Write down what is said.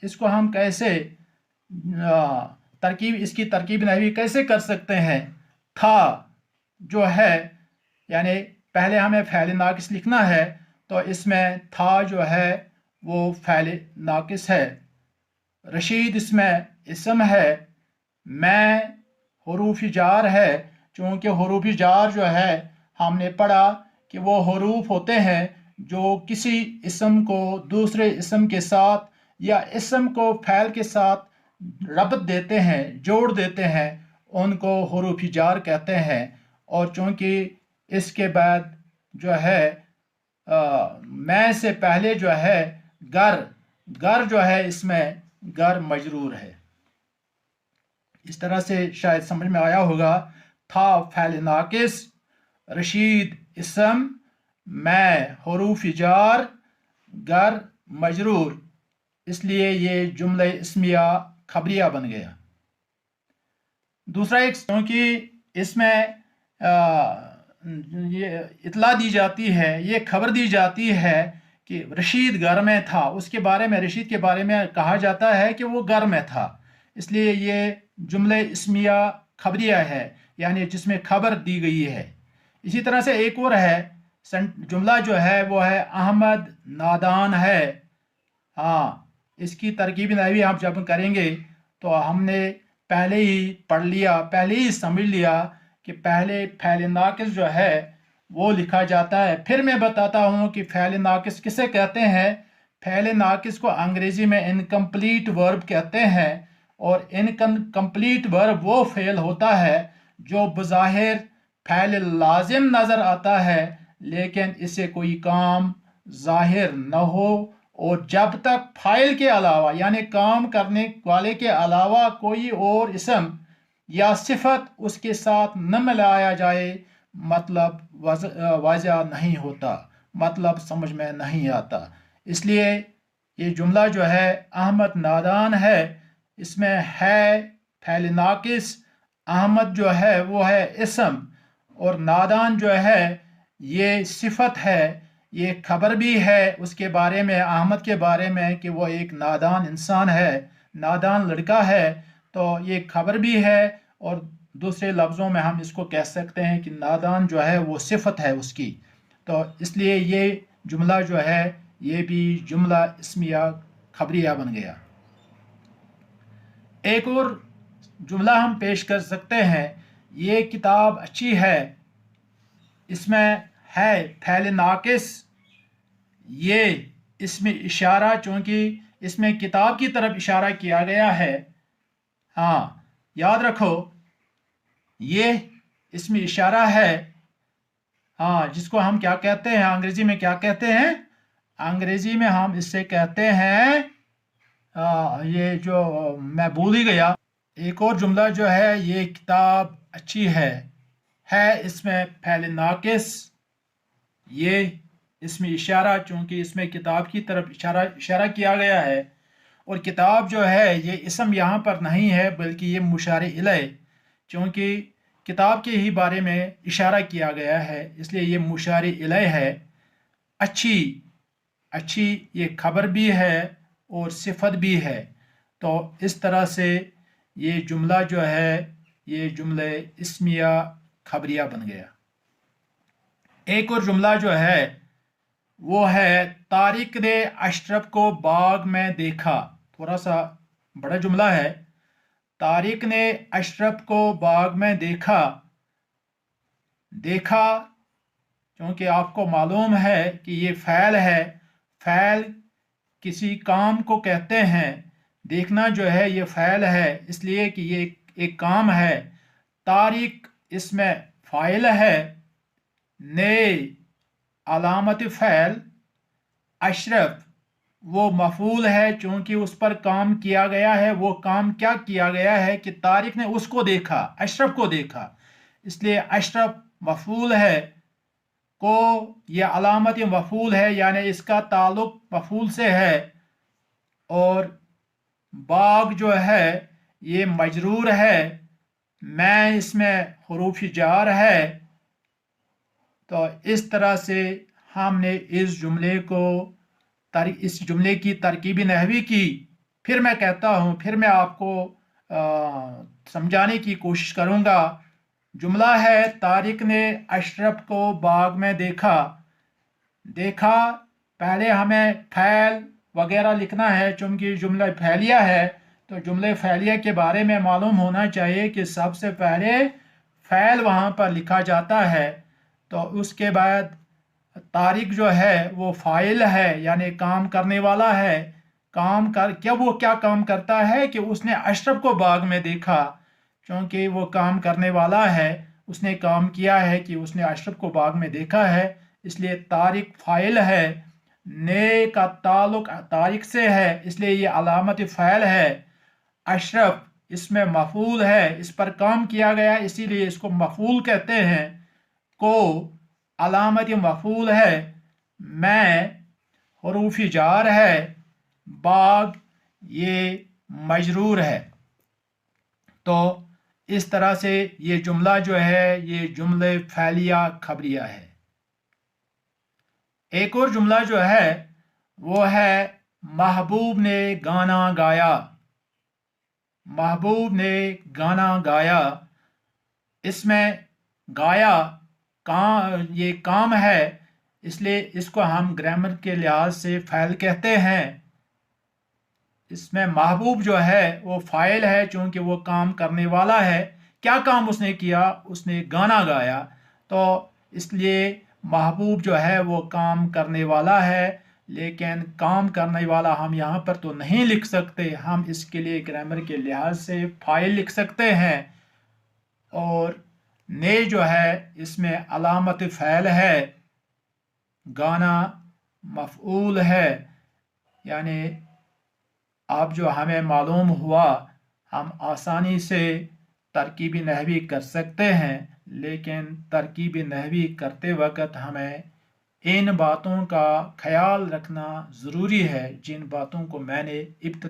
इसको हम कैसे इसकी तरकीब नहवी कैसे कर सकते हैं। था जो है, यानी पहले हमें फ़ैल नाकिस लिखना है, तो इसमें था जो है वो फ़ैल नाकिस है। रशीद इसमें इसम है। मैं हरूफ जार है, चूँकि हरूफ जार जो है हमने पढ़ा कि वो हरूफ होते हैं जो किसी इसम को दूसरे इसम के साथ या इसम को फ़ैल के साथ रबत देते हैं, जोड़ देते हैं, उनको हरूफ जार कहते हैं। और चूँकि इसके बाद जो है मैं से पहले जो है गर, गर जो है इसमें गर मजरूर है। इस तरह से शायद समझ में आया होगा। था फ़ैल नाकिस, रशीद इसम, मैं हरूफ जार, गर मजरूर, इसलिए ये जुमला इस्मिया खबरिया बन गया। दूसरा एक, क्योंकि इसमें ये इतला दी जाती है, ये खबर दी जाती है कि रशीद घर में था, उसके बारे में, रशीद के बारे में कहा जाता है कि वो घर में था, इसलिए ये जुमले इस्मिया खबरिया है, यानी जिसमें खबर दी गई है। इसी तरह से एक और है जुमला जो है वो है अहमद नादान है। हाँ, इसकी तरकीब नहवी आप जब करेंगे तो हमने पहले ही पढ़ लिया, पहले ही समझ लिया कि पहले फ़ैल नाकिस जो है वो लिखा जाता है। फिर मैं बताता हूँ कि फ़ैल नाकिस किसे कहते हैं। फ़ैल नाकिस को अंग्रेज़ी में इनकम्प्लीट वर्ब कहते हैं, और इनकम्प्लीट वर्ब वो फ़ेल होता है जो बज़ाहिर फ़ैल लाजिम नज़र आता है, लेकिन इससे कोई काम ज़ाहिर न हो, और जब तक फ़ाइल के अलावा यानी काम करने वाले के अलावा कोई और इसम या सिफत उसके साथ न मिलाया जाए, मतलब वाज़ह नहीं होता, मतलब समझ में नहीं आता। इसलिए ये जुमला जो है अहमद नादान है, इसमें है फ़ैल नाकिस, अहमद जो है वो है इसम, और नादान जो है ये सिफत है। ये खबर भी है उसके बारे में, अहमद के बारे में, कि वो एक नादान इंसान है, नादान लड़का है, तो ये खबर भी है। और दूसरे लफ्ज़ों में हम इसको कह सकते हैं कि नादान जो है वो सिफत है उसकी। तो इसलिए ये जुमला जो है ये भी जुमला इस्मिया खबरिया बन गया। एक और जुमला हम पेश कर सकते हैं, ये किताब अच्छी है, इसमें है फ़ैल नाकिस, ये इसमें इशारा, चूँकि इसमें किताब की तरफ इशारा किया गया है। हाँ, याद रखो ये इसमें इशारा है। हाँ, जिसको हम क्या कहते हैं, अंग्रेजी में क्या कहते हैं, अंग्रेजी में हम इससे कहते हैं ये जो मैं भूल ही गया। एक और जुमला जो है, ये किताब अच्छी है इसमें फ़ैल नाकिस, ये इसमें इशारा, चूँकि इसमें किताब की तरफ इशारा किया गया है, और किताब जो है ये इसम यहाँ पर नहीं है बल्कि ये मुशारे इलैह, क्योंकि किताब के ही बारे में इशारा किया गया है, इसलिए ये मुशारे इलैह है। अच्छी, अच्छी ये खबर भी है और सिफत भी है। तो इस तरह से ये जुमला जो है ये जुमले इस्मिया खबरिया बन गया। एक और जुमला जो है वो है तारिक ने अशरफ को बाग में देखा। थोड़ा सा बड़ा जुमला है। तारिक ने अशरफ को बाग में देखा, देखा क्योंकि आपको मालूम है कि ये फ़ैल है, फ़ैल किसी काम को कहते हैं, देखना जो है ये फ़ैल है, इसलिए कि ये एक काम है। तारिक इसमें फ़ाइल है, ने अलामत फ़ैल, अशरफ वो मफूल है, चूँकि उस पर काम किया गया है। वो काम क्या किया गया है कि तारिक ने उसको देखा, अशरफ को देखा, इसलिए अशरफ मफूल है, को ये अलामत मफूल है, यानी इसका ताल्लुक मफूल से है। और बाग जो है ये मजरूर है, मैं इसमें हरूफ जार है। तो इस तरह से हमने इस जुमले की तरकीबी नहवी की फिर मैं कहता हूँ, फिर मैं आपको समझाने की कोशिश करूँगा। जुमला है, तारिक ने अशरफ को बाग में देखा। देखा, पहले हमें फ़ैल वगैरह लिखना है चूँकि जुमला फ़ैलिया है, तो जुमले फ़ैलिया के बारे में मालूम होना चाहिए कि सबसे पहले फ़ैल वहाँ पर लिखा जाता है। तो उसके बाद तारिक जो है वो फ़ाइल है, यानी काम करने वाला है। वो क्या काम करता है कि उसने अशरफ को बाग में देखा। क्योंकि वो काम करने वाला है, उसने काम किया है कि उसने अशरफ को बाग में देखा है, इसलिए तारिक फ़ाइल है। ने का ताल्लुक तारिक से है, इसलिए ये अलामत फ़ैल है। अशरफ इसमें मफूल है, इस पर काम किया गया इसीलिए इसको मफूल कहते हैं। को अलामत मफूल है। मैं हरूफी जार है। बाग ये मजरूर है। तो इस तरह से ये जुमला जो है ये जुमले फ़ैलिया खबरिया है। एक और जुमला जो है वो है महबूब ने गाना गाया। महबूब ने गाना गाया, इसमें गाया ये काम है, इसलिए इसको हम ग्रामर के लिहाज से फ़ैल कहते हैं। इसमें महबूब जो है वो फ़ाइल है चूँकि वो काम करने वाला है। क्या काम उसने किया? उसने गाना गाया। तो इसलिए महबूब जो है वो काम करने वाला है, लेकिन काम करने वाला हम यहाँ पर तो नहीं लिख सकते, हम इसके लिए ग्रामर के लिहाज से फ़ाइल लिख सकते हैं। और ने जो है इसमें अलामत फ़ैल है, गाना मफ़ऊल है। यानी अब जो हमें मालूम हुआ, हम आसानी से तरकीबी नहवी कर सकते हैं, लेकिन तरकीबी नहवी करते वक्त हमें इन बातों का ख्याल रखना ज़रूरी है जिन बातों को मैंने इब्तिदा